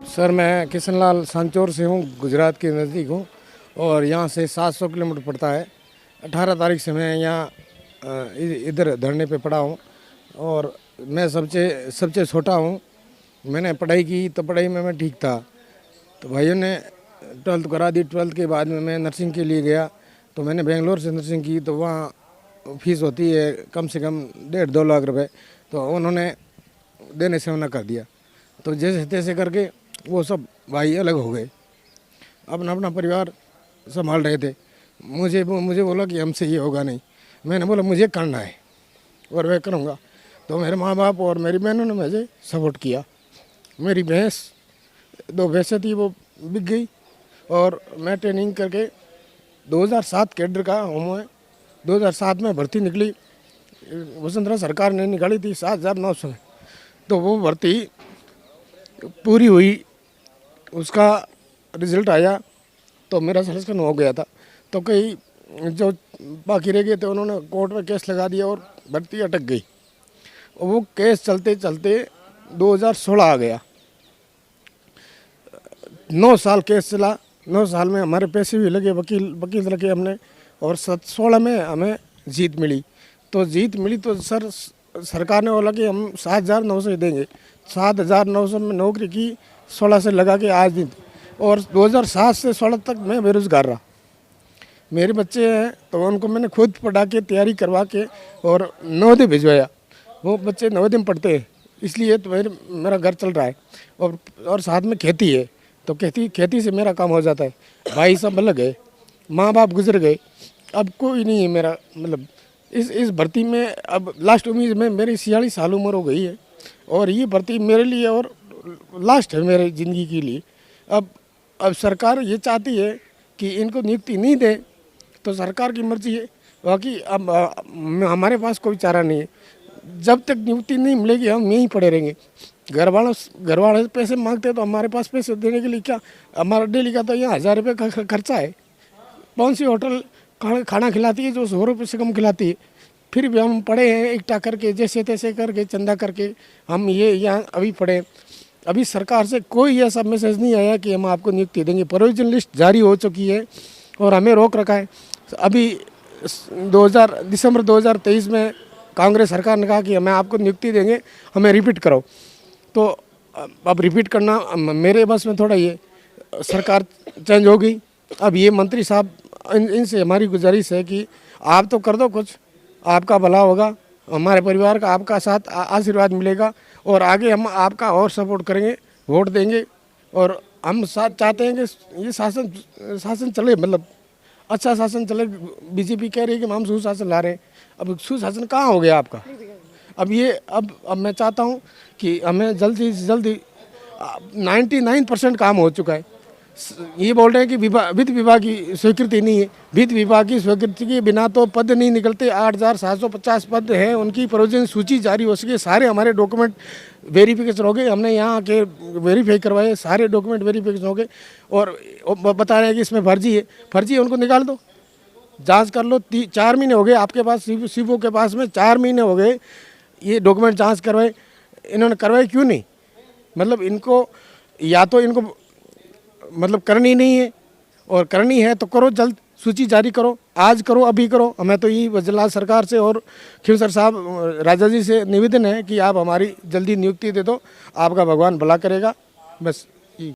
Sir मैं किशनलाल सांचौर से हूँ, गुजरात के नज़दीक हूँ और यहाँ से 700 किलोमीटर पड़ता है। 18 तारीख से मैं यहाँ इधर धरने पे पड़ा हूँ और मैं सबसे सबसे छोटा हूँ। मैंने पढ़ाई की तो पढ़ाई में मैं ठीक था, तो भाइयों ने 12th करा दी। 12th के बाद में मैं नर्सिंग के लिए गया, तो मैंने बेंगलोर से नर्सिंग की, तो वहाँ फीस होती है कम से कम 1.5-2 लाख रुपए, तो उन्होंने देने से मना कर दिया। तो जैसे तैसे करके वो सब भाई अलग हो गए, अपना अपना परिवार संभाल रहे थे। मुझे बोला कि हमसे ये होगा नहीं। मैंने बोला मुझे करना है और मैं करूँगा। तो मेरे माँ बाप और मेरी बहनों ने मुझे सपोर्ट किया। मेरी भैंस 2 भैंसें थी, वो बिक गई और मैं ट्रेनिंग करके 2007 कैडर का हूँ मैं। 2007 में भर्ती निकली, वसुंधरा सरकार ने निकाली थी 7,900 में, तो वो भर्ती पूरी हुई। उसका रिज़ल्ट आया तो मेरा सिलेक्शन हो गया था। तो कई जो बाकी रह गए थे उन्होंने कोर्ट में केस लगा दिया और भर्ती अटक गई। वो केस चलते चलते 2016 आ गया। 9 साल केस चला। 9 साल में हमारे पैसे भी लगे, वकील लगे हमने, और 16 में हमें जीत मिली। तो जीत मिली तो सर सरकार ने बोला कि हम 7,900 देंगे। 7,900 में नौकरी की, 16 से लगा के आज दिन, और 2007 से 16 तक मैं बेरोज़गार रहा। मेरे बच्चे हैं तो उनको मैंने खुद पढ़ा के तैयारी करवा के और नवोदय भिजवाया। वो बच्चे नवोदय में पढ़ते हैं, इसलिए तो मेरा घर चल रहा है। और साथ में खेती है, तो खेती से मेरा काम हो जाता है। भाई सब अलग है, माँ बाप गुजर गए, अब कोई नहीं है मेरा। मतलब इस भर्ती में अब लास्ट उम्मीद में मेरी 46 साल उम्र हो गई है और ये भर्ती मेरे लिए और लास्ट है मेरी ज़िंदगी के लिए। अब सरकार ये चाहती है कि इनको नियुक्ति नहीं दे, तो सरकार की मर्जी है। बाकी अब हमारे पास कोई चारा नहीं है। जब तक नियुक्ति नहीं मिलेगी हम यहीं पड़े रहेंगे। घर वाले पैसे मांगते हैं तो हमारे पास पैसे देने के लिए क्या, हमारा डेली का तो यहाँ 1,000 रुपये का खर्चा है। कौन सी होटल खाना खिलाती है जो 100 रुपये से कम खिलाती है? फिर भी हम पढ़े हैं एकटा करके, जैसे तैसे करके चंदा करके हम ये यहाँ अभी पढ़े। अभी सरकार से कोई ऐसा मैसेज नहीं आया कि हम आपको नियुक्ति देंगे। प्रोविजन लिस्ट जारी हो चुकी है और हमें रोक रखा है। अभी दिसंबर 2023 में कांग्रेस सरकार ने कहा कि हमें आपको नियुक्ति देंगे, हमें रिपीट करो। तो अब रिपीट करना मेरे बस में थोड़ा, ये सरकार चेंज हो गई। अब ये मंत्री साहब, इनसे हमारी गुजारिश है कि आप तो कर दो कुछ, आपका भला होगा, हमारे परिवार का आपका साथ आशीर्वाद मिलेगा और आगे हम आपका और सपोर्ट करेंगे, वोट देंगे। और हम साथ चाहते हैं कि ये शासन चले, मतलब अच्छा शासन चले। बीजेपी कह रही है कि हम सुशासन ला रहे हैं, अब सुशासन कहाँ हो गया आपका? अब मैं चाहता हूँ कि हमें जल्दी से जल्दी 99% काम हो चुका है। ये बोल रहे हैं कि वित्त विभाग की स्वीकृति नहीं है। वित्त विभाग की स्वीकृति के बिना तो पद नहीं निकलते। 8,750 पद हैं, उनकी प्रोविजन सूची जारी हो सके। सारे हमारे डॉक्यूमेंट वेरिफिकेशन हो गए, हमने यहाँ के वेरीफाई करवाए, सारे डॉक्यूमेंट वेरिफिकेशन हो गए। और बता रहे हैं कि इसमें फर्जी है, उनको निकाल दो, जांच कर लो। 4 महीने हो गए आपके पास, सीबो के पास में 4 महीने हो गए ये डॉक्यूमेंट जांच करवाए, इन्होंने करवाए क्यों नहीं? मतलब इनको या तो इनको मतलब करनी नहीं है, और करनी है तो करो, जल्द सूची जारी करो, आज करो, अभी करो। हमें तो ये वजलाल सरकार से और खिवसर साहब राजा जी से निवेदन है कि आप हमारी जल्दी नियुक्ति दे दो, आपका भगवान भला करेगा। बस